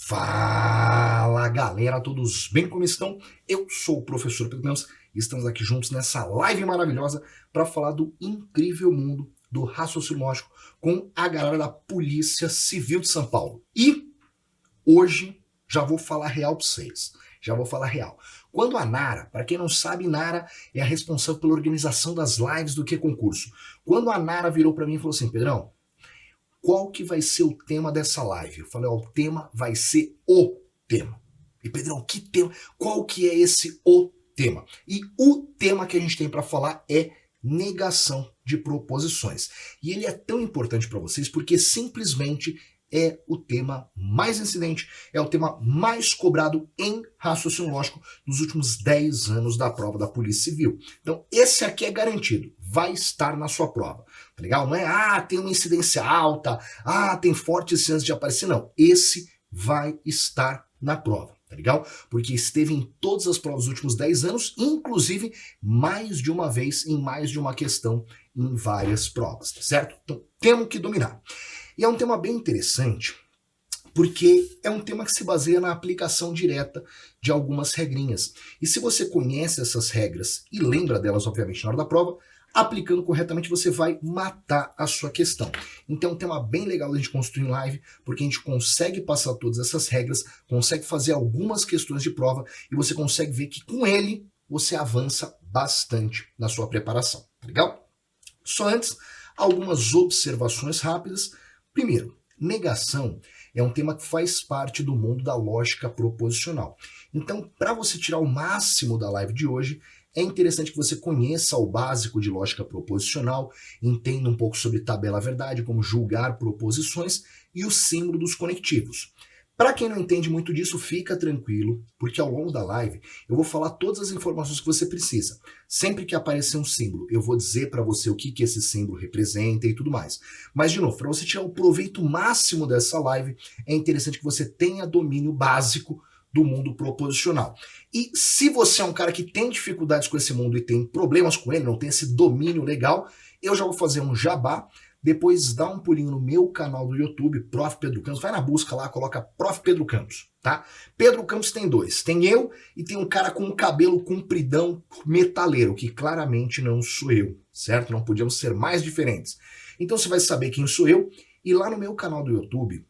Fala galera, todos bem como estão? Eu sou o professor Pedro Campos e estamos aqui juntos nessa live maravilhosa para falar do incrível mundo do raciocínio lógico com a galera da Polícia Civil de São Paulo. E hoje já vou falar real para vocês, já vou falar real. Quando a Nara, para quem não sabe, Nara é a responsável pela organização das lives do Que Concurso. Quando a Nara virou para mim e falou assim, Pedrão, qual que vai ser o tema dessa live? Eu falei, ó, o tema vai ser o tema. E Pedrão, que tema? Qual que é esse o tema? E o tema que a gente tem para falar é negação de proposições. E ele é tão importante para vocês porque simplesmente é o tema mais incidente, é o tema mais cobrado em raciocínio lógico nos últimos 10 anos da prova da Polícia Civil. Então, esse aqui é garantido, vai estar na sua prova, tá legal? Não é, tem uma incidência alta, tem fortes chances de aparecer, não. Esse vai estar na prova, tá legal? Porque esteve em todas as provas dos últimos 10 anos, inclusive mais de uma vez, em mais de uma questão, em várias provas, tá certo? Então, temos que dominar. E é um tema bem interessante, porque é um tema que se baseia na aplicação direta de algumas regrinhas. E se você conhece essas regras e lembra delas, obviamente, na hora da prova, aplicando corretamente você vai matar a sua questão. Então é um tema bem legal da gente construir em live, porque a gente consegue passar todas essas regras, consegue fazer algumas questões de prova e você consegue ver que com ele você avança bastante na sua preparação, tá legal? Só antes, algumas observações rápidas. Primeiro, negação é um tema que faz parte do mundo da lógica proposicional. Então, para você tirar o máximo da live de hoje, é interessante que você conheça o básico de lógica proposicional, entenda um pouco sobre tabela verdade, como julgar proposições e o símbolo dos conectivos. Para quem não entende muito disso, fica tranquilo, porque ao longo da live eu vou falar todas as informações que você precisa. Sempre que aparecer um símbolo, eu vou dizer para você o que esse símbolo representa e tudo mais. Mas, de novo, para você tirar o proveito máximo dessa live, é interessante que você tenha domínio básico do mundo proposicional. E se você é um cara que tem dificuldades com esse mundo e tem problemas com ele, não tem esse domínio legal, eu já vou fazer um jabá. Depois dá um pulinho no meu canal do YouTube, Prof. Pedro Campos, vai na busca lá, coloca Prof. Pedro Campos, tá? Pedro Campos tem dois, tem eu e tem um cara com um cabelo compridão metaleiro, que claramente não sou eu, certo? Não podíamos ser mais diferentes. Então você vai saber quem sou eu e lá no meu canal do YouTube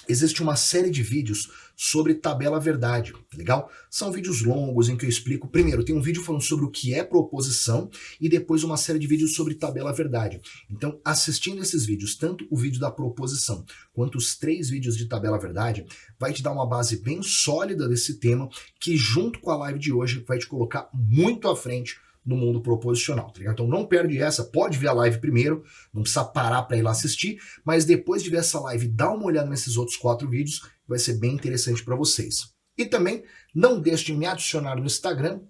existe uma série de vídeos sobre tabela verdade, tá legal? São vídeos longos em que eu explico, primeiro, tem um vídeo falando sobre o que é proposição e depois uma série de vídeos sobre tabela verdade. Então, assistindo esses vídeos, tanto o vídeo da proposição quanto os 3 vídeos de tabela verdade, vai te dar uma base bem sólida desse tema que junto com a live de hoje vai te colocar muito à frente no mundo proposicional, tá ligado? Então não perde essa, pode ver a live primeiro, não precisa parar para ir lá assistir, mas depois de ver essa live, dá uma olhada nesses outros 4 vídeos, vai ser bem interessante para vocês. E também não deixe de me adicionar no Instagram,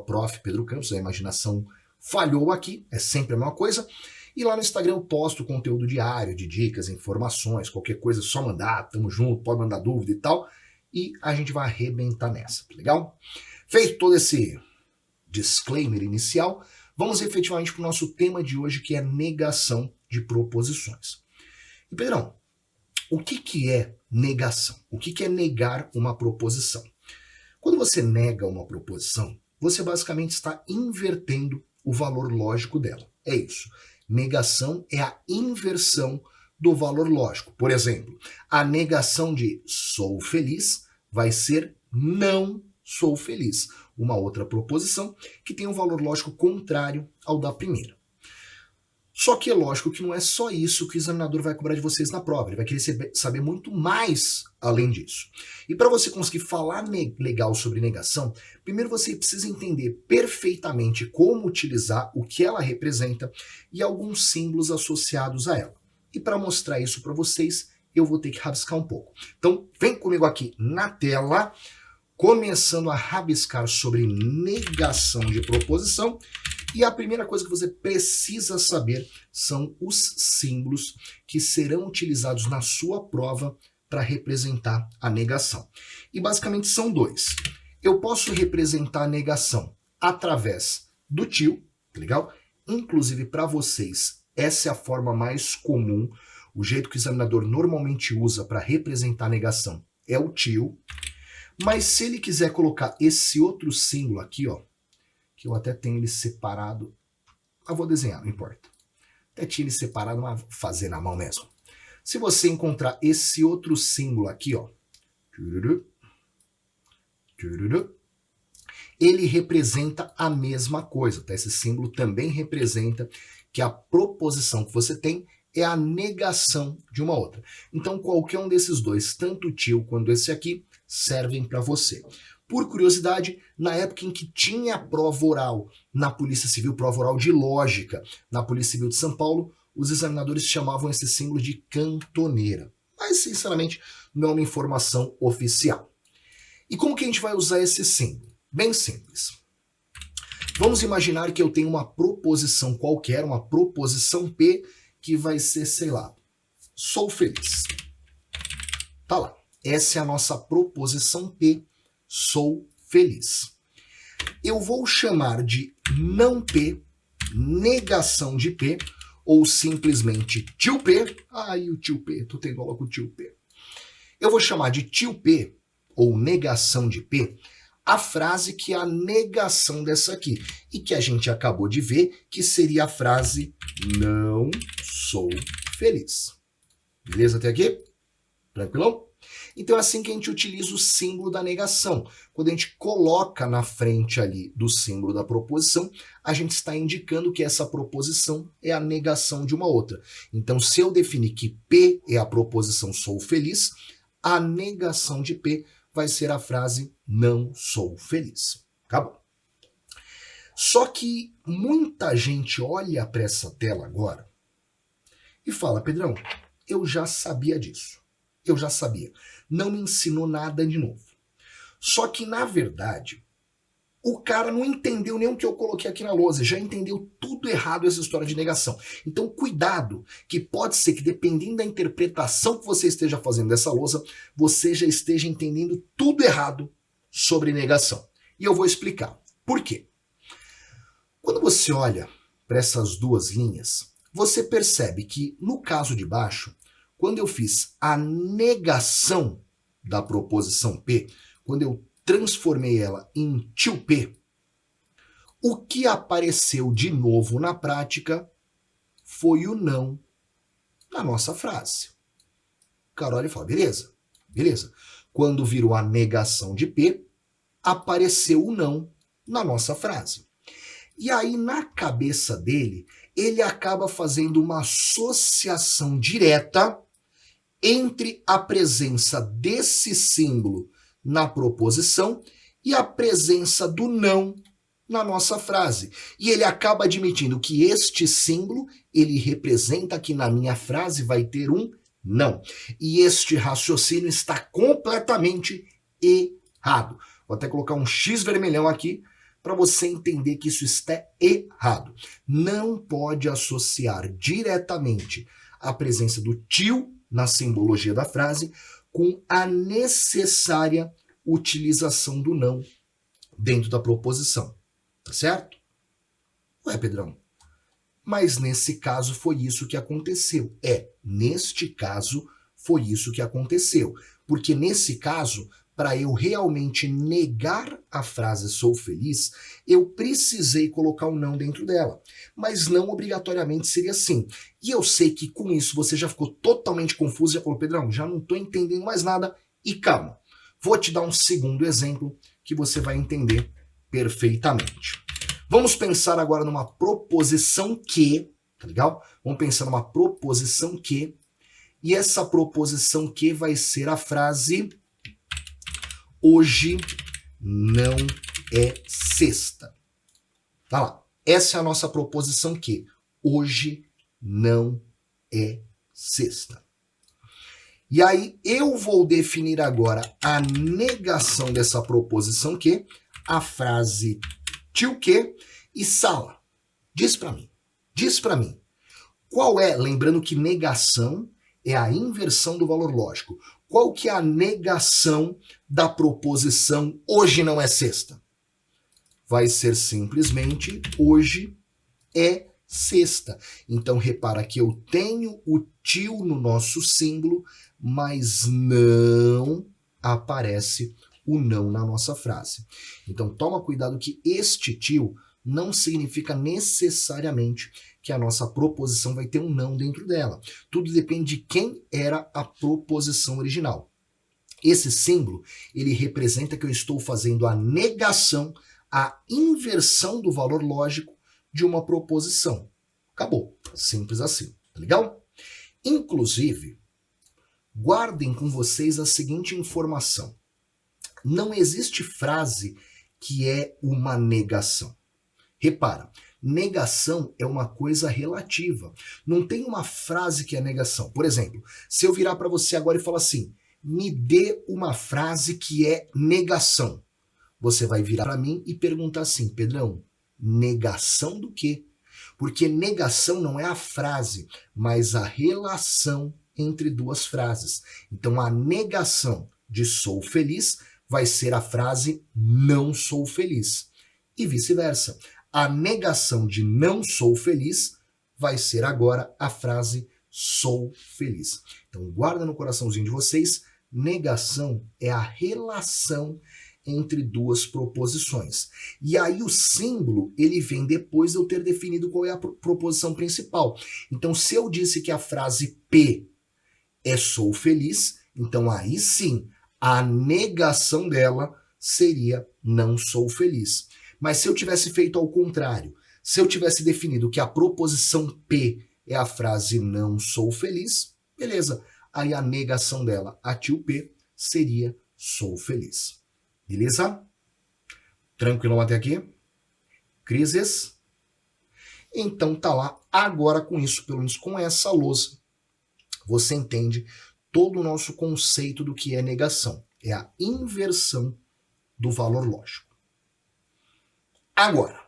@profpedrocampos, a imaginação falhou aqui, é sempre a mesma coisa, e lá no Instagram eu posto conteúdo diário, de dicas, informações, qualquer coisa, é só mandar, tamo junto, pode mandar dúvida e tal, e a gente vai arrebentar nessa, tá legal? Feito todo esse disclaimer inicial, vamos efetivamente para o nosso tema de hoje, que é negação de proposições. E Pedrão, o que é negação? O que é negar uma proposição? Quando você nega uma proposição, você basicamente está invertendo o valor lógico dela. É isso. Negação é a inversão do valor lógico. Por exemplo, a negação de sou feliz vai ser não sou feliz. Uma outra proposição que tem um valor lógico contrário ao da primeira. Só que é lógico que não é só isso que o examinador vai cobrar de vocês na prova. Ele vai querer saber muito mais além disso. E para você conseguir falar legal sobre negação, primeiro você precisa entender perfeitamente como utilizar o que ela representa e alguns símbolos associados a ela. E para mostrar isso para vocês, eu vou ter que rabiscar um pouco. Então, vem comigo aqui na tela, começando a rabiscar sobre negação de proposição. E a primeira coisa que você precisa saber são os símbolos que serão utilizados na sua prova para representar a negação. E basicamente são 2. Eu posso representar a negação através do tio, legal? Inclusive para vocês, essa é a forma mais comum, o jeito que o examinador normalmente usa para representar a negação é o tio, mas se ele quiser colocar esse outro símbolo aqui, ó, que eu até tenho ele separado, eu vou desenhar, não importa. Até tinha ele separado, mas vou fazer na mão mesmo. Se você encontrar esse outro símbolo aqui, ó, ele representa a mesma coisa, tá? Esse símbolo também representa que a proposição que você tem é a negação de uma outra. Então, qualquer um desses dois, tanto o tio quanto esse aqui, servem para você. Por curiosidade, na época em que tinha prova oral na Polícia Civil, prova oral de lógica na Polícia Civil de São Paulo, os examinadores chamavam esse símbolo de cantoneira. Mas, sinceramente, não é uma informação oficial. E como que a gente vai usar esse símbolo? Bem simples. Vamos imaginar que eu tenho uma proposição qualquer, uma proposição P, que vai ser, sei lá, sou feliz. Tá lá. Essa é a nossa proposição P, sou feliz. Eu vou chamar de não P, negação de P, ou simplesmente tio P. Ai, o tio P, tô tendo aula com o tio P. Eu vou chamar de tio P, ou negação de P, a frase que é a negação dessa aqui, e que a gente acabou de ver que seria a frase não sou feliz. Beleza até aqui? Tranquilão? Então é assim que a gente utiliza o símbolo da negação. Quando a gente coloca na frente ali do símbolo da proposição, a gente está indicando que essa proposição é a negação de uma outra. Então, se eu definir que P é a proposição sou feliz, a negação de P vai ser a frase não sou feliz. Acabou. Só que muita gente olha para essa tela agora e fala, Pedrão, eu já sabia disso. Eu já sabia. Não me ensinou nada de novo. Só que, na verdade, o cara não entendeu nem o que eu coloquei aqui na lousa. Já entendeu tudo errado essa história de negação. Então, cuidado, que pode ser que, dependendo da interpretação que você esteja fazendo dessa lousa, você já esteja entendendo tudo errado sobre negação. E eu vou explicar. Por quê? Quando você olha para essas duas linhas, você percebe que, no caso de baixo, quando eu fiz a negação da proposição P, quando eu transformei ela em tio P, o que apareceu de novo na prática foi o não na nossa frase. O cara olha e fala, beleza, beleza. Quando virou a negação de P, apareceu o não na nossa frase. E aí, na cabeça dele, ele acaba fazendo uma associação direta entre a presença desse símbolo na proposição e a presença do não na nossa frase. E ele acaba admitindo que este símbolo, ele representa que na minha frase vai ter um não. E este raciocínio está completamente errado. Vou até colocar um X vermelhão aqui para você entender que isso está errado. Não pode associar diretamente a presença do tio na simbologia da frase, com a necessária utilização do não dentro da proposição. Tá certo? Ué, Pedrão, mas nesse caso foi isso que aconteceu. Neste caso foi isso que aconteceu. Porque nesse caso, para eu realmente negar a frase sou feliz, eu precisei colocar um não dentro dela. Mas não obrigatoriamente seria assim. E eu sei que com isso você já ficou totalmente confuso, já falou, Pedrão, já não estou entendendo mais nada. E calma, vou te dar um segundo exemplo que você vai entender perfeitamente. Vamos pensar agora numa proposição que, tá legal? Vamos pensar numa proposição que, e essa proposição que vai ser a frase hoje não é sexta. Tá lá. Essa é a nossa proposição que hoje não é sexta. E aí eu vou definir agora a negação dessa proposição que, a frase tio que e sala. Diz para mim, qual é, lembrando que negação é a inversão do valor lógico, qual que é a negação da proposição hoje não é sexta? Vai ser simplesmente hoje é sexta. Então repara que eu tenho o tio no nosso símbolo, mas não aparece o não na nossa frase. Então toma cuidado que este tio não significa necessariamente que a nossa proposição vai ter um não dentro dela. Tudo depende de quem era a proposição original. Esse símbolo, ele representa que eu estou fazendo a negação, a inversão do valor lógico de uma proposição. Acabou. Simples assim. Tá legal? Inclusive, guardem com vocês a seguinte informação. Não existe frase que é uma negação. Repara, negação é uma coisa relativa. Não tem uma frase que é negação. Por exemplo, se eu virar para você agora e falar assim, me dê uma frase que é negação. Você vai virar para mim e perguntar assim, Pedrão, negação do quê? Porque negação não é a frase, mas a relação entre duas frases. Então a negação de sou feliz vai ser a frase não sou feliz. E vice-versa. A negação de não sou feliz vai ser agora a frase sou feliz. Então guarda no coraçãozinho de vocês, negação é a relação entre duas proposições. E aí o símbolo, ele vem depois de eu ter definido qual é a proposição principal. Então se eu disse que a frase P é sou feliz, então aí sim, a negação dela seria não sou feliz. Mas se eu tivesse feito ao contrário, se eu tivesse definido que a proposição P é a frase não sou feliz, beleza. Aí a negação dela, a tio P, seria sou feliz. Beleza? Tranquilão até aqui? Crises? Então tá lá. Agora com isso, pelo menos com essa lousa, você entende todo o nosso conceito do que é negação. É a inversão do valor lógico. Agora,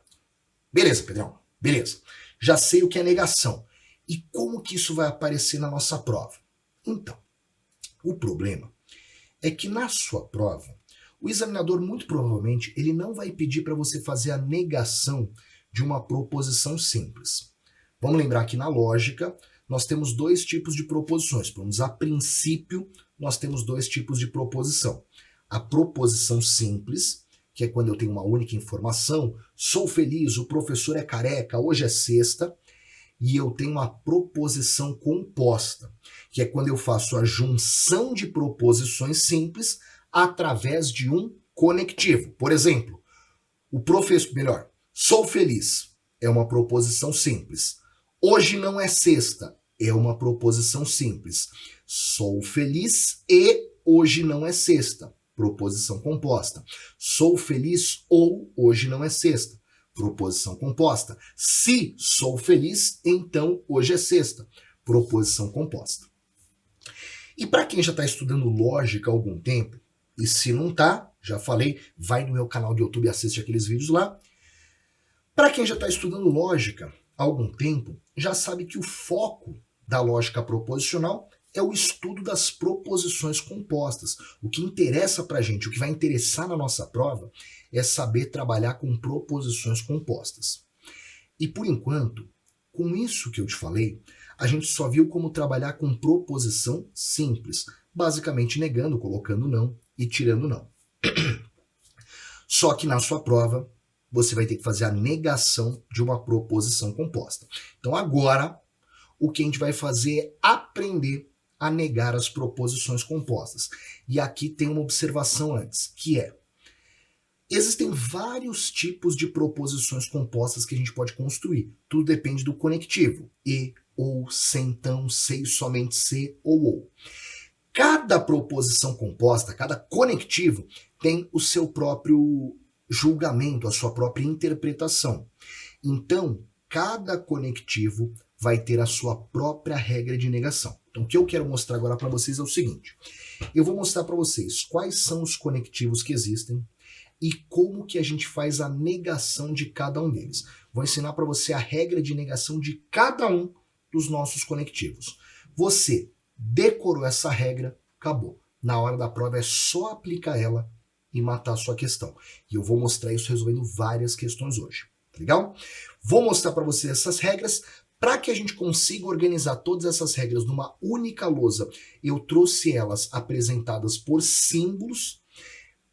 beleza, Pedrão? Beleza. Já sei o que é negação. E como que isso vai aparecer na nossa prova? Então, o problema é que na sua prova, o examinador muito provavelmente ele não vai pedir para você fazer a negação de uma proposição simples. Vamos lembrar que na lógica nós temos dois tipos de proposições. Pelo menos a princípio nós temos dois tipos de proposição. A proposição simples, que é quando eu tenho uma única informação, sou feliz, o professor é careca, hoje é sexta, e eu tenho a proposição composta, que é quando eu faço a junção de proposições simples através de um conectivo. Por exemplo, sou feliz é uma proposição simples. Hoje não é sexta é uma proposição simples. Sou feliz e hoje não é sexta. Proposição composta. Sou feliz ou hoje não é sexta. Proposição composta. Se sou feliz, então hoje é sexta. Proposição composta. E para quem já está estudando lógica há algum tempo, e se não está, já falei, vai no meu canal de YouTube e assiste aqueles vídeos lá. Para quem já está estudando lógica há algum tempo, já sabe que o foco da lógica proposicional é o estudo das proposições compostas. O que interessa para a gente, o que vai interessar na nossa prova, é saber trabalhar com proposições compostas. E por enquanto, com isso que eu te falei, a gente só viu como trabalhar com proposição simples, basicamente negando, colocando não e tirando não. Só que na sua prova, você vai ter que fazer a negação de uma proposição composta. Então agora, o que a gente vai fazer é aprender a negar as proposições compostas. E aqui tem uma observação antes, que é, existem vários tipos de proposições compostas que a gente pode construir. Tudo depende do conectivo. E, ou, se, então, se, somente se, ou. Cada proposição composta, cada conectivo, tem o seu próprio julgamento, a sua própria interpretação. Então, cada conectivo vai ter a sua própria regra de negação. Então, o que eu quero mostrar agora para vocês é o seguinte. Eu vou mostrar para vocês quais são os conectivos que existem e como que a gente faz a negação de cada um deles. Vou ensinar para você a regra de negação de cada um dos nossos conectivos. Você decorou essa regra, acabou. Na hora da prova é só aplicar ela e matar a sua questão. E eu vou mostrar isso resolvendo várias questões hoje. Legal? Vou mostrar para vocês essas regras. Para que a gente consiga organizar todas essas regras numa única lousa, eu trouxe elas apresentadas por símbolos.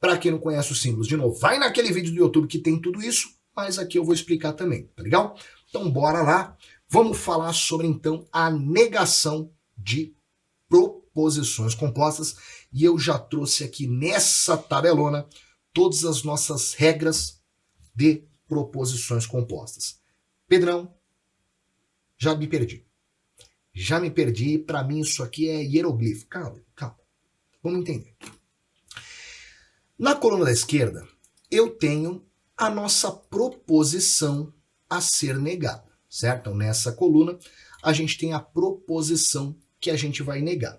Para quem não conhece os símbolos, de novo, vai naquele vídeo do YouTube que tem tudo isso, mas aqui eu vou explicar também, tá legal? Então bora lá, vamos falar sobre então a negação de proposições compostas, e eu já trouxe aqui nessa tabelona todas as nossas regras de proposições compostas. Pedrão, já me perdi. Já me perdi, para mim isso aqui é hieroglifo. Calma, calma. Vamos entender. Na coluna da esquerda, eu tenho a nossa proposição a ser negada, certo? Então, nessa coluna, a gente tem a proposição que a gente vai negar.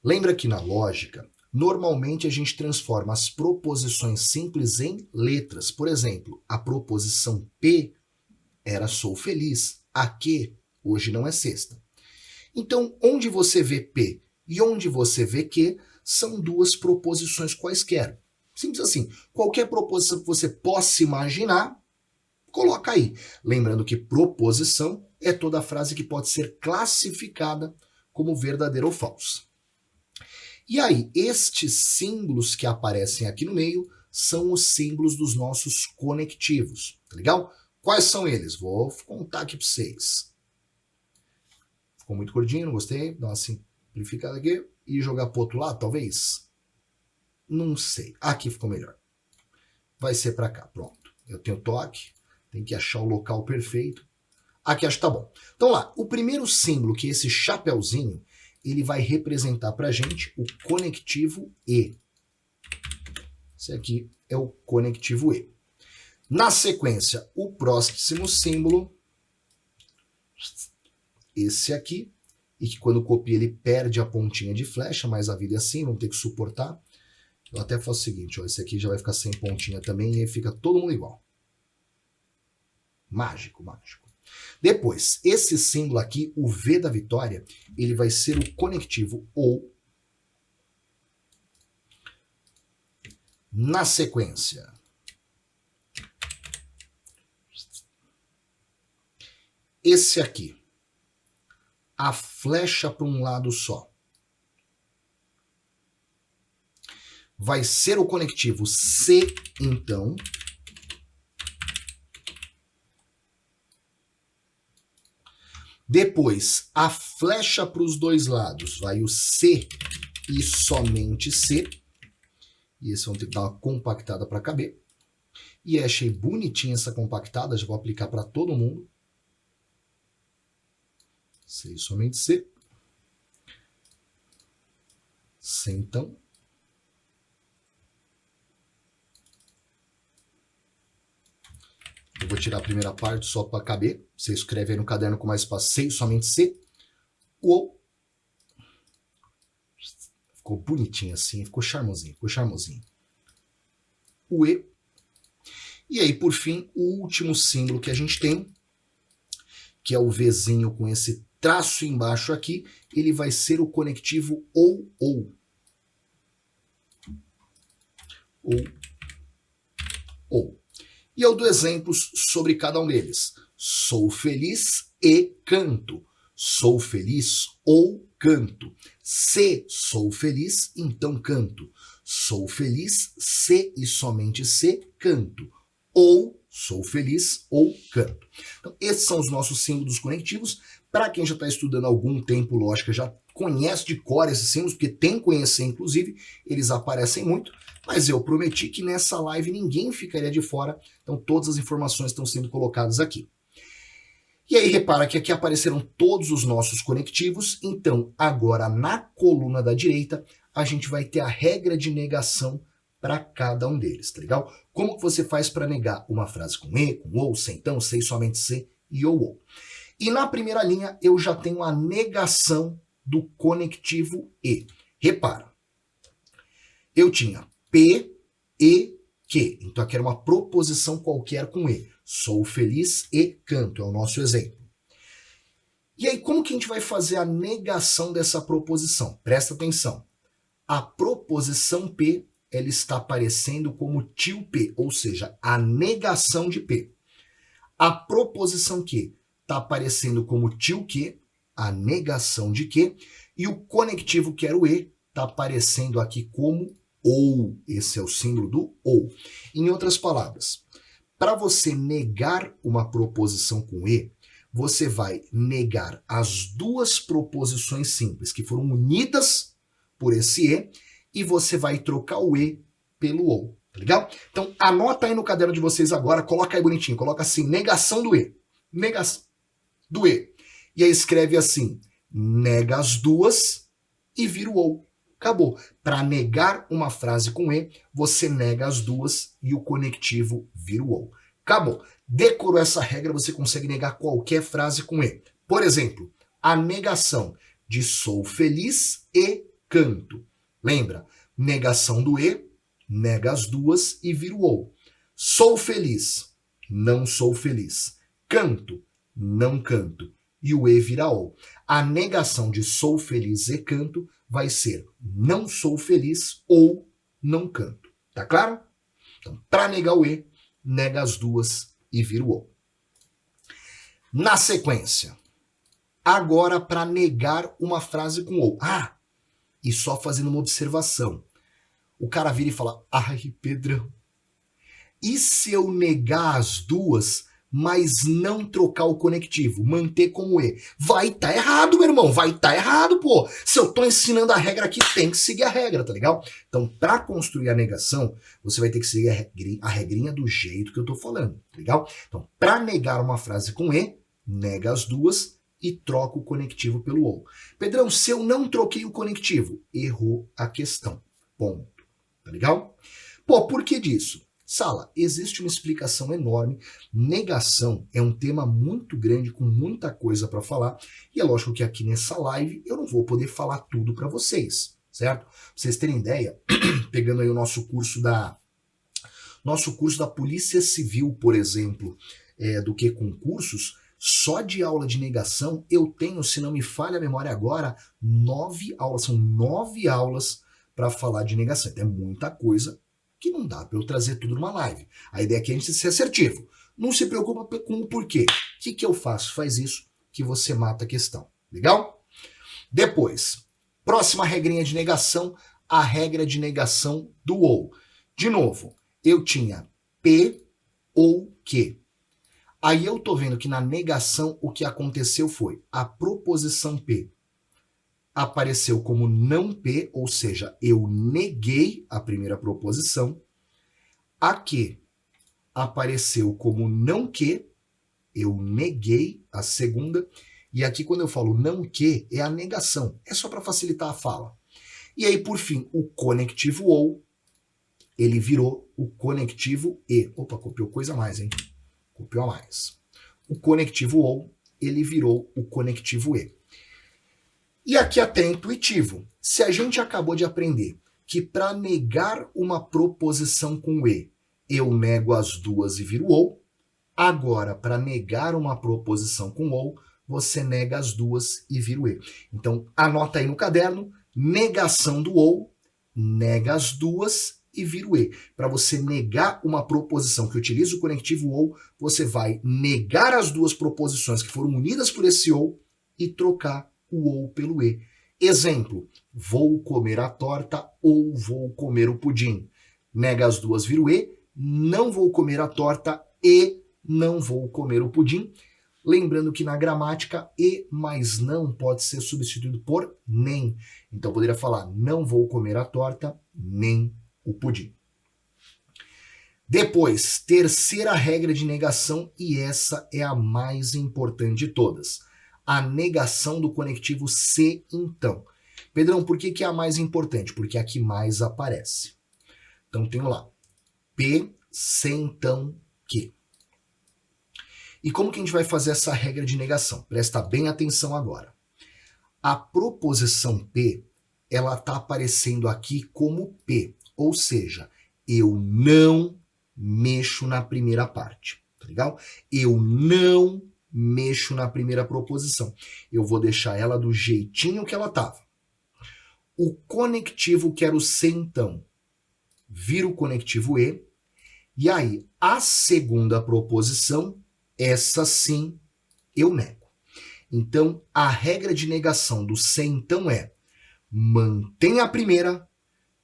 Lembra que na lógica, normalmente a gente transforma as proposições simples em letras. Por exemplo, a proposição P era sou feliz, a que hoje não é sexta. Então, onde você vê P e onde você vê que, são duas proposições quaisquer. Simples assim, qualquer proposição que você possa imaginar, coloca aí. Lembrando que proposição é toda frase que pode ser classificada como verdadeira ou falsa. E aí, estes símbolos que aparecem aqui no meio são os símbolos dos nossos conectivos, tá legal? Quais são eles? Vou contar aqui para vocês. Ficou muito gordinho, não gostei. Dá uma simplificada aqui. E jogar para o outro lado, talvez? Não sei. Aqui ficou melhor. Vai ser para cá, pronto. Eu tenho toque, tem que achar o local perfeito. Aqui acho que tá bom. Então lá, o primeiro símbolo, que é esse chapeuzinho, ele vai representar para a gente o conectivo E. Esse aqui é o conectivo E. Na sequência, o próximo símbolo, esse aqui, e que quando copia ele perde a pontinha de flecha, mas a vida é assim, vamos ter que suportar. Eu até faço o seguinte, ó, esse aqui já vai ficar sem pontinha também, e aí fica todo mundo igual. Mágico, mágico. Depois, esse símbolo aqui, o V da vitória, ele vai ser o conectivo OU. Na sequência, esse aqui, a flecha para um lado só, vai ser o conectivo C, então. Depois, a flecha para os dois lados, vai o C e somente C. E esse vamos ter que dar uma compactada para caber. E achei bonitinha essa compactada, já vou aplicar para todo mundo. C e somente C. C, então. Eu vou tirar a primeira parte só para caber. Você escreve aí no caderno com mais espaço. C e somente C. O. Ficou bonitinho assim, ficou charmosinho, ficou charmosinho. O E. E aí, por fim, o último símbolo que a gente tem, que é o Vzinho com esse traço embaixo aqui, ele vai ser o conectivo OU. Ou. E eu dou exemplos sobre cada um deles. Sou feliz e canto. Sou feliz ou canto. Se sou feliz, então canto. Sou feliz, se e somente se, canto. Ou sou feliz ou canto. Então, esses são os nossos símbolos conectivos. Para quem já está estudando há algum tempo lógica, já conhece de cor esses símbolos, porque tem que conhecer, inclusive, eles aparecem muito. Mas eu prometi que nessa live ninguém ficaria de fora, então todas as informações estão sendo colocadas aqui. E aí repara que aqui apareceram todos os nossos conectivos, então agora na coluna da direita a gente vai ter a regra de negação para cada um deles, tá legal? Como que você faz para negar uma frase com E, com OU, sem então, sei, somente C e ou. E na primeira linha eu já tenho a negação do conectivo E. Repara, eu tinha P, E, que. Então aqui era uma proposição qualquer com E. Sou feliz e canto, é o nosso exemplo. E aí, como que a gente vai fazer a negação dessa proposição? Presta atenção. A proposição P, ela está aparecendo como tio P, ou seja, a negação de P. A proposição Q está aparecendo como tio que, a negação de que, e o conectivo, que era o e, está aparecendo aqui como ou. Esse é o símbolo do ou. Em outras palavras, para você negar uma proposição com e, você vai negar as duas proposições simples que foram unidas por esse e você vai trocar o e pelo ou. Tá legal? Então, anota aí no caderno de vocês agora, coloca aí bonitinho, coloca assim, negação do e. Negação do e. E aí escreve assim, nega as duas e vira o ou. Acabou. Para negar uma frase com e, você nega as duas e o conectivo vira o ou. Acabou. Decorou essa regra, você consegue negar qualquer frase com e. Por exemplo, a negação de sou feliz e canto. Lembra? Negação do e, nega as duas e vira o ou. Sou feliz, não sou feliz. Canto, não canto. E o e vira ou. A negação de sou feliz e canto vai ser não sou feliz ou não canto. Tá claro? Então, para negar o e, nega as duas e vira o ou. Na sequência, agora para negar uma frase com ou. E só fazendo uma observação. O cara vira e fala, ai, Pedrão, e se eu negar as duas, mas não trocar o conectivo, manter como e? Vai tá errado, meu irmão, vai tá errado, pô. Se eu tô ensinando a regra aqui, tem que seguir a regra, tá legal? Então, para construir a negação, você vai ter que seguir a regrinha do jeito que eu tô falando, tá legal? Então, para negar uma frase com e, nega as duas e troca o conectivo pelo ou. Pedrão, se eu não troquei o conectivo, errou a questão. Ponto. Tá legal? Pô, por que disso? Sala, existe uma explicação enorme. Negação é um tema muito grande, com muita coisa para falar. E é lógico que aqui nessa live eu não vou poder falar tudo para vocês, certo? Pra vocês terem ideia, pegando aí o nosso curso da Polícia Civil, por exemplo, do que concursos, só de aula de negação eu tenho, se não me falha a memória agora, 9 aulas. São 9 aulas para falar de negação. Então é muita coisa que não dá para eu trazer tudo numa live. A ideia aqui é a gente ser assertivo. Não se preocupa com o porquê. O que eu faço? Faz isso que você mata a questão. Legal? Depois, próxima regrinha de negação, a regra de negação do ou. De novo, eu tinha P ou que. Aí eu tô vendo que na negação o que aconteceu foi a proposição P apareceu como não P, ou seja, eu neguei a primeira proposição. A que apareceu como não que, eu neguei a segunda. E aqui quando eu falo não que, é a negação. É só para facilitar a fala. E aí, por fim, o conectivo ou, ele virou o conectivo e. Opa, copiou coisa a mais, hein? Copiou a mais. O conectivo ou, ele virou o conectivo e. E aqui até é intuitivo. Se a gente acabou de aprender que para negar uma proposição com e, eu nego as duas e viro ou, agora para negar uma proposição com ou, você nega as duas e vira o e. Então anota aí no caderno, negação do ou, nega as duas e vira o e. Para você negar uma proposição que utiliza o conectivo ou, você vai negar as duas proposições que foram unidas por esse ou e trocar o ou pelo e. Exemplo, vou comer a torta ou vou comer o pudim. Nega as duas, vira o e. Não vou comer a torta e não vou comer o pudim. Lembrando que na gramática, e mais não pode ser substituído por nem. Então, eu poderia falar, não vou comer a torta, nem o pudim. Depois, terceira regra de negação, e essa é a mais importante de todas. A negação do conectivo se, então. Pedrão, por que é a mais importante? Porque é a que mais aparece. Então, tenho lá, P, se, então, que. E como que a gente vai fazer essa regra de negação? Presta bem atenção agora. A proposição P, ela está aparecendo aqui como P, ou seja, eu não mexo na primeira parte, tá legal? Eu não mexo na primeira proposição. Eu vou deixar ela do jeitinho que ela estava. O conectivo, que era o se, então, vira o conectivo e, e aí a segunda proposição, essa sim eu nego. Então, a regra de negação do se então é: mantém a primeira,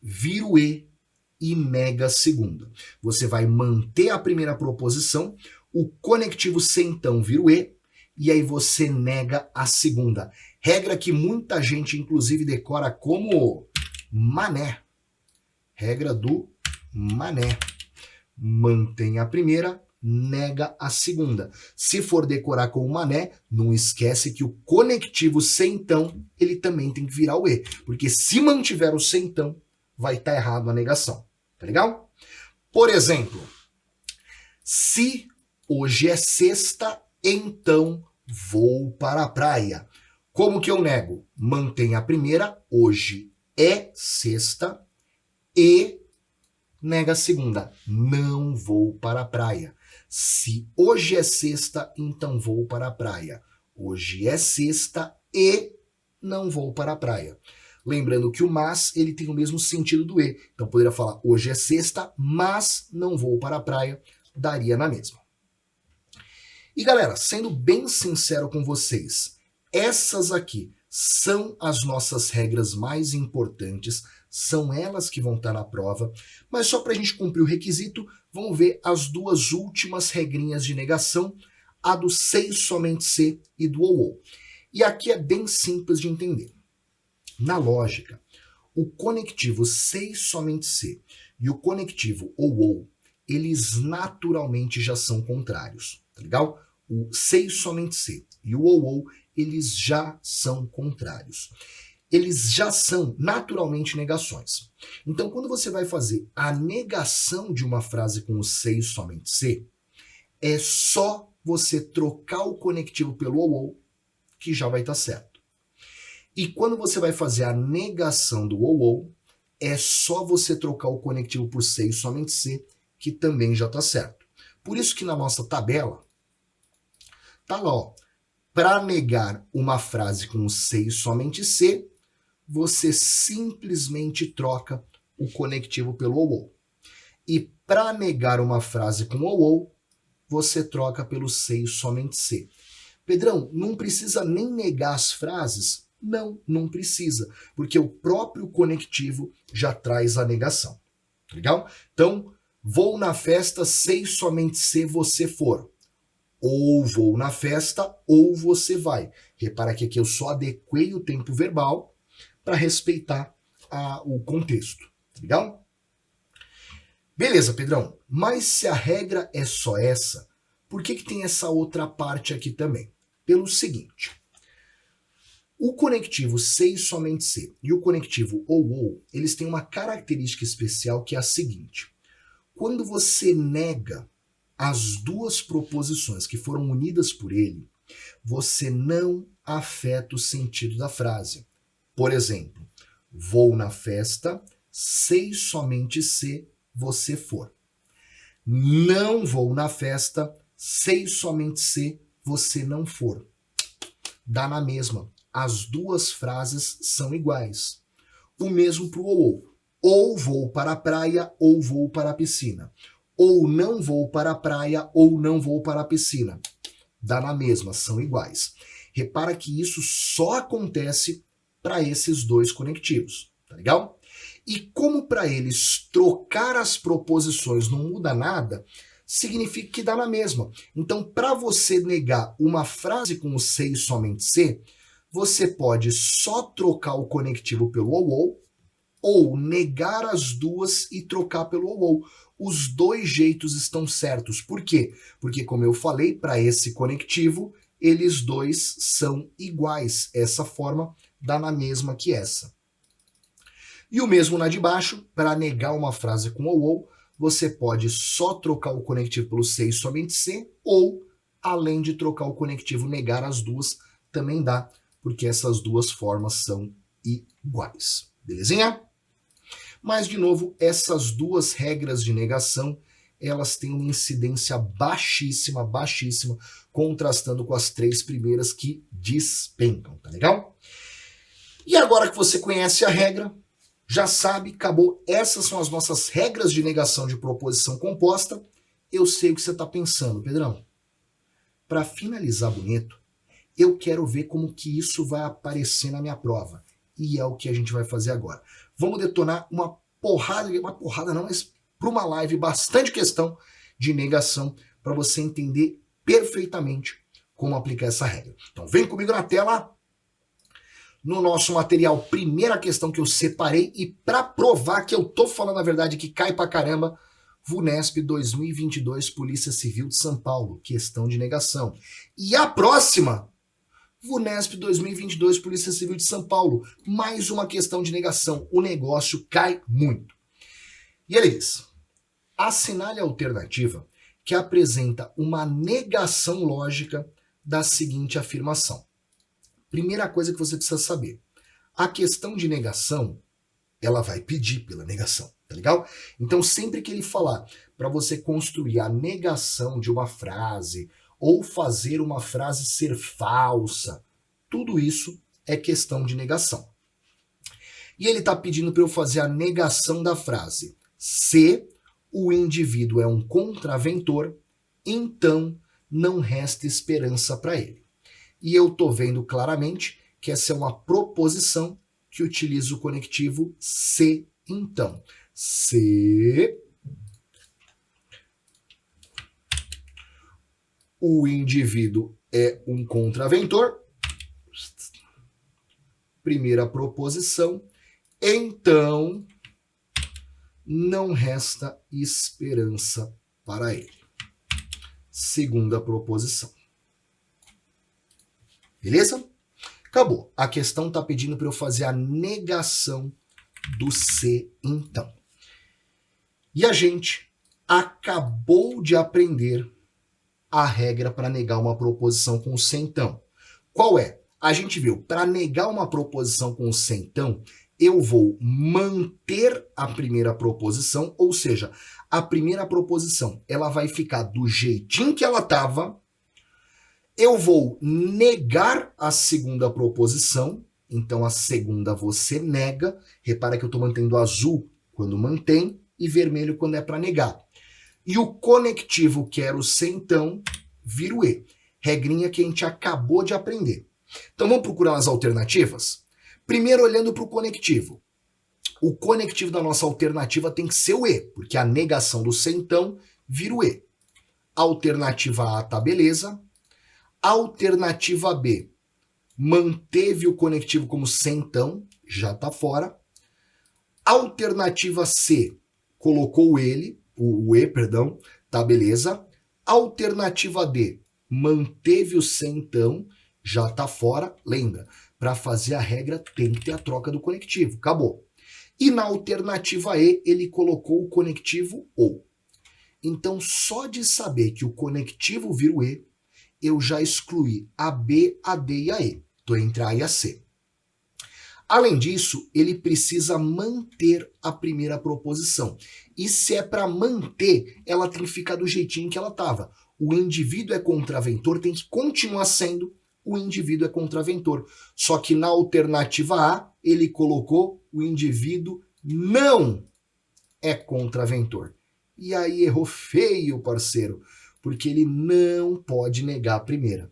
vira o e nega a segunda. Você vai manter a primeira proposição, o conectivo se então vira o e aí você nega a segunda. Regra que muita gente, inclusive, decora como mané. Regra do mané. Mantém a primeira, nega a segunda. Se for decorar com o mané, não esquece que o conectivo se então, ele também tem que virar o porque se mantiver o se então, vai estar errado a negação. Tá legal? Por exemplo, se hoje é sexta, então vou para a praia. Como que eu nego? Mantém a primeira, hoje é sexta, e nega a segunda, não vou para a praia. Se hoje é sexta, então vou para a praia. Hoje é sexta e não vou para a praia. Lembrando que o mas, ele tem o mesmo sentido do e. Então poderia falar, hoje é sexta, mas não vou para a praia. Daria na mesma. E galera, sendo bem sincero com vocês, essas aqui são as nossas regras mais importantes, são elas que vão estar na prova, mas só para a gente cumprir o requisito, vamos ver as duas últimas regrinhas de negação, a do se somente se e do ou. E aqui é bem simples de entender. Na lógica, o conectivo se somente se e o conectivo ou, eles naturalmente já são contrários, tá legal? O se somente se e o ou, eles já são contrários. Eles já são naturalmente negações. Então, quando você vai fazer a negação de uma frase com o se somente se, é só você trocar o conectivo pelo ou, que já vai estar certo. E quando você vai fazer a negação do ou, é só você trocar o conectivo por se e somente se, que também já está certo. Por isso que na nossa tabela, tá lá, ó, para negar uma frase com se e somente se, você simplesmente troca o conectivo pelo ou. E para negar uma frase com ou, você troca pelo se e somente se. Pedrão, não precisa nem negar as frases? Não precisa, porque o próprio conectivo já traz a negação. Legal? Então, vou na festa se e somente se você for. Ou vou na festa, ou você vai. Repara que aqui eu só adequei o tempo verbal para respeitar o contexto. Legal? Beleza, Pedrão. Mas se a regra é só essa, por que tem essa outra parte aqui também? Pelo seguinte. O conectivo se e somente se e o conectivo ou, eles têm uma característica especial que é a seguinte. Quando você nega as duas proposições que foram unidas por ele, você não afeta o sentido da frase. Por exemplo, vou na festa se e somente se você for. Não vou na festa se e somente se você não for. Dá na mesma. As duas frases são iguais. O mesmo para o ou. Ou vou para a praia ou vou para a piscina. Ou não vou para a praia ou não vou para a piscina. Dá na mesma, são iguais. Repara que isso só acontece para esses dois conectivos, tá legal? E como para eles trocar as proposições não muda nada, significa que dá na mesma. Então, para você negar uma frase com o se e somente se, você pode só trocar o conectivo pelo ou negar as duas e trocar pelo ou. Os dois jeitos estão certos. Por quê? Porque, como eu falei, para esse conectivo, eles dois são iguais. Essa forma dá na mesma que essa. E o mesmo na de baixo, para negar uma frase com ou, você pode só trocar o conectivo pelo se e somente se, ou, além de trocar o conectivo, negar as duas, também dá, porque essas duas formas são iguais. Belezinha? Mas, de novo, essas duas regras de negação, elas têm uma incidência baixíssima, baixíssima, contrastando com as três primeiras que despencam, tá legal? E agora que você conhece a regra, já sabe, acabou, essas são as nossas regras de negação de proposição composta, eu sei o que você está pensando, Pedrão. Para finalizar bonito, Eu quero ver como que isso vai aparecer na minha prova. E é o que a gente vai fazer agora. Vamos detonar uma porrada não, mas para uma live bastante questão de negação para você entender perfeitamente como aplicar essa regra. Então vem comigo na tela. No nosso material, primeira questão que eu separei, e para provar que eu tô falando a verdade, que cai pra caramba, VUNESP 2022, Polícia Civil de São Paulo, questão de negação. E a próxima, VUNESP 2022, Polícia Civil de São Paulo, mais uma questão de negação. O negócio cai muito. E ele diz: assinale a alternativa que apresenta uma negação lógica da seguinte afirmação. Primeira coisa que você precisa saber, a questão de negação, ela vai pedir pela negação, tá legal? Então sempre que ele falar para você construir a negação de uma frase ou fazer uma frase ser falsa, tudo isso é questão de negação. E ele está pedindo para eu fazer a negação da frase. Se o indivíduo é um contraventor, então não resta esperança para ele. E eu estou vendo claramente que essa é uma proposição que utiliza o conectivo se, então. Se o indivíduo é um contraventor, primeira proposição, então não resta esperança para ele. Segunda proposição. Beleza? Acabou. A questão está pedindo para eu fazer a negação do se, então. E a gente acabou de aprender a regra para negar uma proposição com se, então. Qual é? A gente viu, para negar uma proposição com se, então, eu vou manter a primeira proposição, ou seja, a primeira proposição ela vai ficar do jeitinho que ela estava. Eu vou negar a segunda proposição, então a segunda você nega. Repara que eu estou mantendo azul quando mantém e vermelho quando é para negar. E o conectivo quero se, então, vira o e. Regrinha que a gente acabou de aprender. Então vamos procurar as alternativas? Primeiro olhando para o conectivo. O conectivo da nossa alternativa tem que ser o e, porque a negação do se, então, vira o e. Alternativa A tá beleza. Alternativa B, manteve o conectivo como se, então, já está fora. Alternativa C, colocou o e, tá beleza. Alternativa D, manteve o se, então, já está fora. Lembra, para fazer a regra tem que ter a troca do conectivo, acabou. E na alternativa E, ele colocou o conectivo ou. Então, só de saber que o conectivo vira o E, eu já excluí a B, a D e a E. Estou entre a e a C. Além disso, ele precisa manter a primeira proposição. E se é para manter, ela tem que ficar do jeitinho que ela estava. O indivíduo é contraventor, tem que continuar sendo o indivíduo é contraventor. Só que na alternativa A, ele colocou o indivíduo não é contraventor. E aí errou feio, parceiro, porque ele não pode negar a primeira.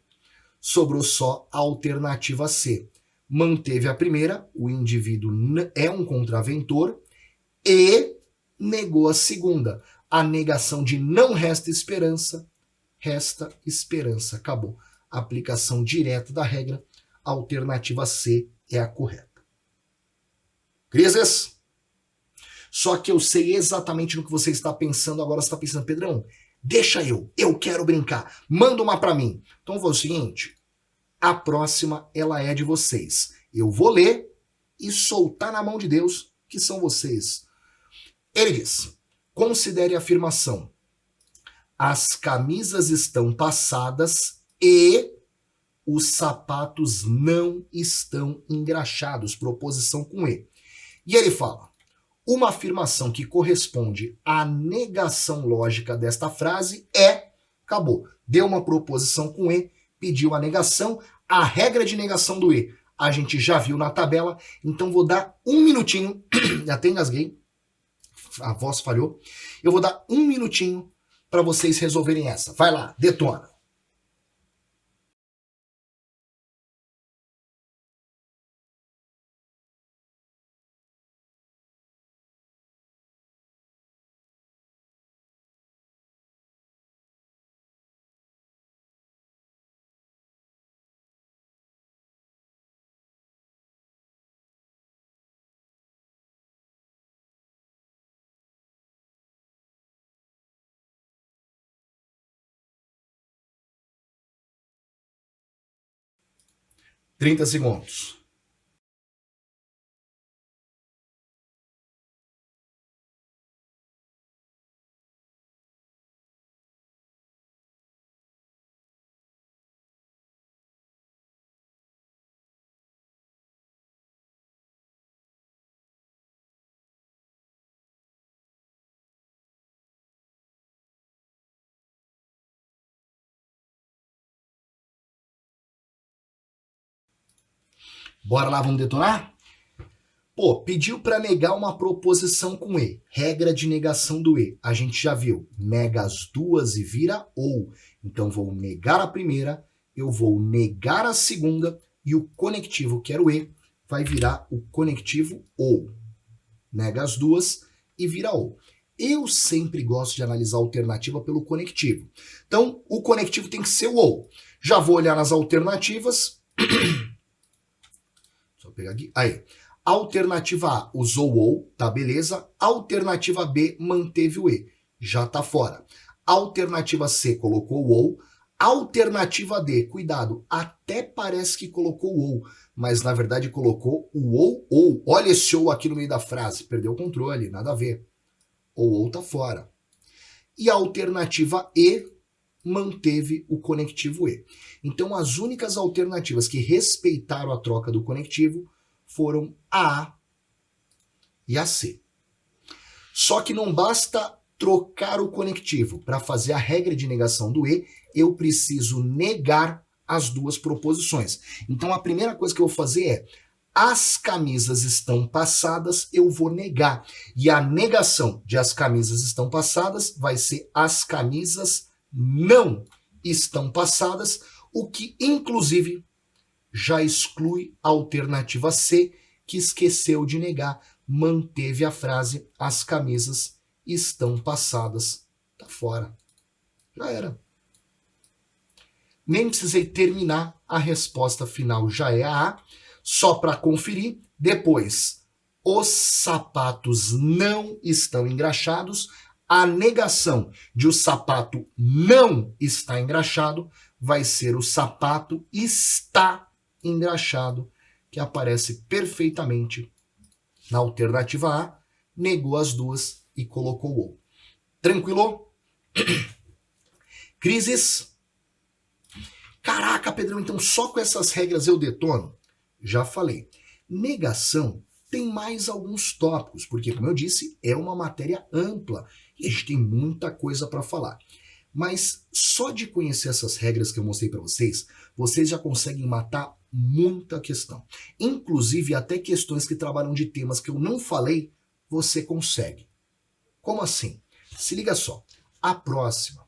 Sobrou só a alternativa C. Manteve a primeira, o indivíduo é um contraventor, e negou a segunda. A negação de não resta esperança, acabou. Aplicação direta da regra, a alternativa C é a correta. Crises? Só que eu sei exatamente no que você está pensando agora. Você está pensando, Pedrão, deixa eu quero brincar, manda uma para mim. Então vou fazer o seguinte, a próxima ela é de vocês. Eu vou ler e soltar na mão de Deus, que são vocês. Ele diz, considere a afirmação, as camisas estão passadas e os sapatos não estão engraxados, proposição com E. E ele fala, uma afirmação que corresponde à negação lógica desta frase é, acabou, deu uma proposição com E, pediu a negação, a regra de negação do E a gente já viu na tabela, então vou dar um minutinho, até engasguei, a voz falhou, eu vou dar um minutinho para vocês resolverem essa. Vai lá, detona. 30 segundos. Bora lá, vamos detonar? Pô, pediu para negar uma proposição com E. Regra de negação do E. A gente já viu. Nega as duas e vira ou. Então, vou negar a primeira, eu vou negar a segunda e o conectivo, que era o E, vai virar o conectivo ou. Nega as duas e vira ou. Eu sempre gosto de analisar a alternativa pelo conectivo. Então, o conectivo tem que ser o ou. Já vou olhar nas alternativas. Só pegar aqui. Aí. Alternativa A usou o ou, tá beleza. Alternativa B manteve o E, já tá fora. Alternativa C colocou o ou. Alternativa D, cuidado, até parece que colocou o ou, mas na verdade colocou o ou. Olha esse ou aqui no meio da frase, perdeu o controle, nada a ver. O ou tá fora. E a alternativa E manteve o conectivo E. Então as únicas alternativas que respeitaram a troca do conectivo foram a A e a C. Só que não basta trocar o conectivo. Para fazer a regra de negação do E, eu preciso negar as duas proposições. Então a primeira coisa que eu vou fazer é: as camisas estão passadas, eu vou negar. E a negação de as camisas estão passadas vai ser as camisas não estão passadas, o que inclusive já exclui a alternativa C, que esqueceu de negar, manteve a frase as camisas estão passadas. Tá fora. Já era. Nem precisei terminar, a resposta final já é a A. Só para conferir, depois, os sapatos não estão engraxados. A negação de o sapato não está engraxado vai ser o sapato está engraxado, que aparece perfeitamente na alternativa A, negou as duas e colocou o ou. Tranquilo? Crises? Caraca, Pedrão, então só com essas regras eu detono? Já falei. Negação tem mais alguns tópicos, porque, como eu disse, é uma matéria ampla e a gente tem muita coisa para falar. Mas só de conhecer essas regras que eu mostrei para vocês, vocês já conseguem matar muita questão. Inclusive até questões que trabalham de temas que eu não falei, você consegue. Como assim? Se liga só. A próxima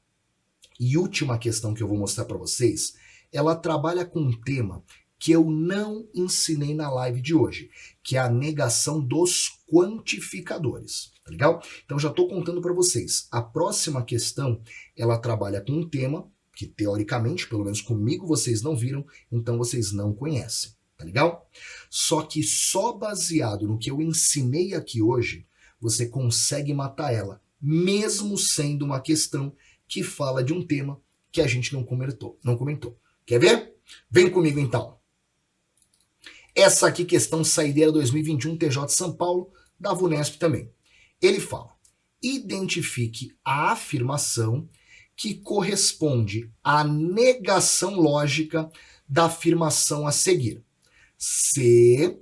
e última questão que eu vou mostrar para vocês, ela trabalha com um tema que eu não ensinei na live de hoje, que é a negação dos quantificadores, tá legal? Então já estou contando para vocês. A próxima questão, ela trabalha com um tema que teoricamente, pelo menos comigo, vocês não viram, então vocês não conhecem, tá legal? Só que só baseado no que eu ensinei aqui hoje, você consegue matar ela, mesmo sendo uma questão que fala de um tema que a gente não comentou. Quer ver? Vem comigo então. Essa aqui, questão saideira 2021, TJ São Paulo, da VUNESP também. Ele fala: identifique a afirmação que corresponde à negação lógica da afirmação a seguir. Se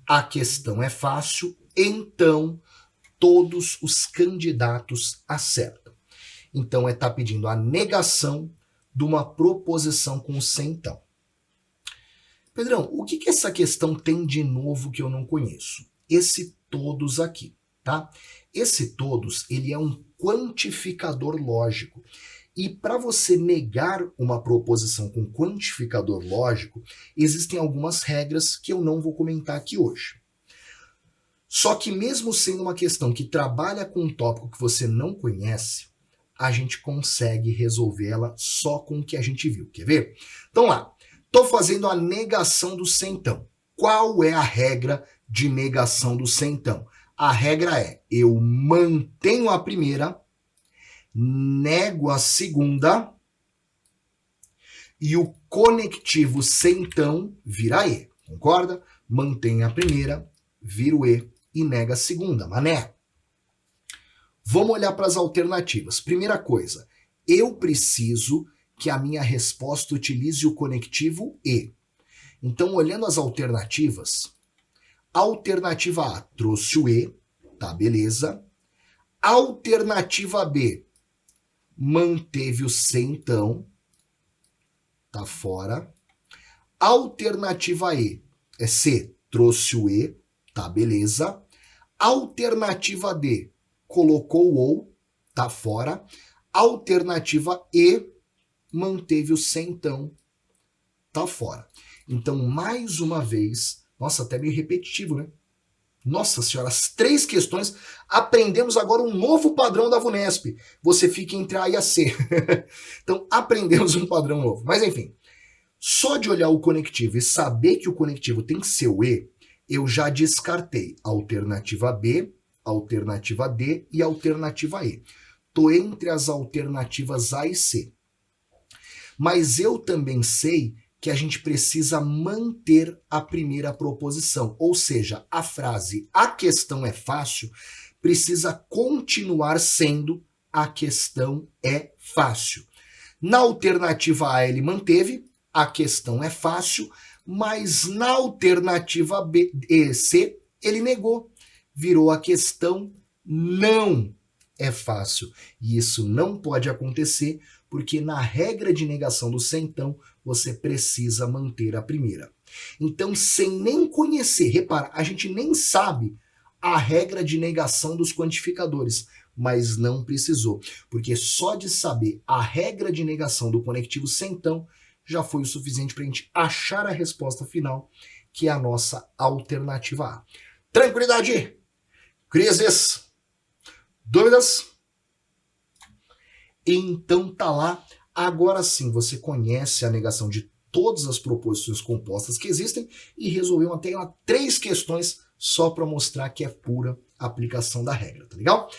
a questão é fácil, então todos os candidatos acertam. Então, tá pedindo a negação de uma proposição com se então. Pedrão, o que essa questão tem de novo que eu não conheço? Esse todos aqui, tá? Esse todos, ele é um quantificador lógico. E para você negar uma proposição com quantificador lógico, existem algumas regras que eu não vou comentar aqui hoje. Só que mesmo sendo uma questão que trabalha com um tópico que você não conhece, a gente consegue resolver ela só com o que a gente viu. Quer ver? Então lá, estou fazendo a negação do se então. Qual é a regra de negação do se então? A regra é: eu mantenho a primeira, nego a segunda e o conectivo centão vira E, concorda? Mantém a primeira, vira o E e nega a segunda, mané. Vamos olhar para as alternativas. Primeira coisa, eu preciso que a minha resposta utilize o conectivo E. Então, olhando as alternativas, alternativa A trouxe o E, tá, beleza. Alternativa B manteve o centão, tá fora. Alternativa C trouxe o E, tá, beleza. Alternativa D colocou o OU, tá fora. Alternativa E manteve o centão, tá fora. Então, mais uma vez, nossa, até meio repetitivo, né? Nossa senhora, as 3 questões, aprendemos agora um novo padrão da VUNESP. Você fica entre A e a C. Então, aprendemos um padrão novo. Mas, enfim, só de olhar o conectivo e saber que o conectivo tem que ser o E, eu já descartei a alternativa B, a alternativa D e a alternativa E. Estou entre as alternativas A e C. Mas eu também sei que a gente precisa manter a primeira proposição, ou seja, a frase "a questão é fácil" precisa continuar sendo "a questão é fácil". Na alternativa A ele manteve "a questão é fácil", mas na alternativa B e C ele negou, virou "a questão não é fácil". E isso não pode acontecer porque na regra de negação do centão você precisa manter a primeira. Então, sem nem conhecer, repara, a gente nem sabe a regra de negação dos quantificadores, mas não precisou, porque só de saber a regra de negação do conectivo centão já foi o suficiente para a gente achar a resposta final, que é a nossa alternativa A. Tranquilidade? Crises? Dúvidas? Então tá lá. Agora sim, você conhece a negação de todas as proposições compostas que existem e resolveu até 3 questões só para mostrar que é pura aplicação da regra, tá legal?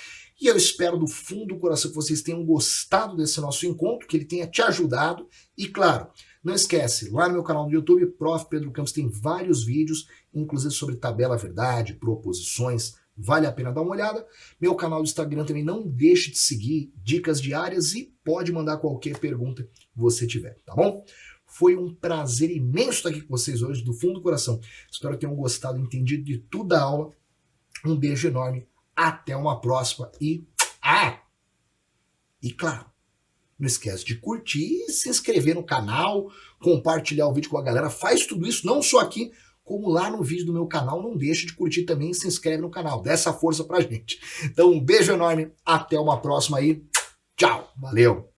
E eu espero do fundo do coração que vocês tenham gostado desse nosso encontro, que ele tenha te ajudado. E claro, não esquece, lá no meu canal do YouTube, Prof. Pedro Campos, tem vários vídeos, inclusive sobre tabela verdade, proposições, vale a pena dar uma olhada. Meu canal do Instagram também, não deixe de seguir, dicas diárias, e pode mandar qualquer pergunta que você tiver, tá bom? Foi um prazer imenso estar aqui com vocês hoje, do fundo do coração. Espero que tenham gostado, entendido de tudo da aula. Um beijo enorme, até uma próxima e claro, não esquece de curtir, se inscrever no canal, compartilhar o vídeo com a galera, faz tudo isso, não só aqui, como lá no vídeo do meu canal. Não deixe de curtir também e se inscreve no canal, dá essa força pra gente. Então um beijo enorme, até uma próxima aí, tchau, valeu!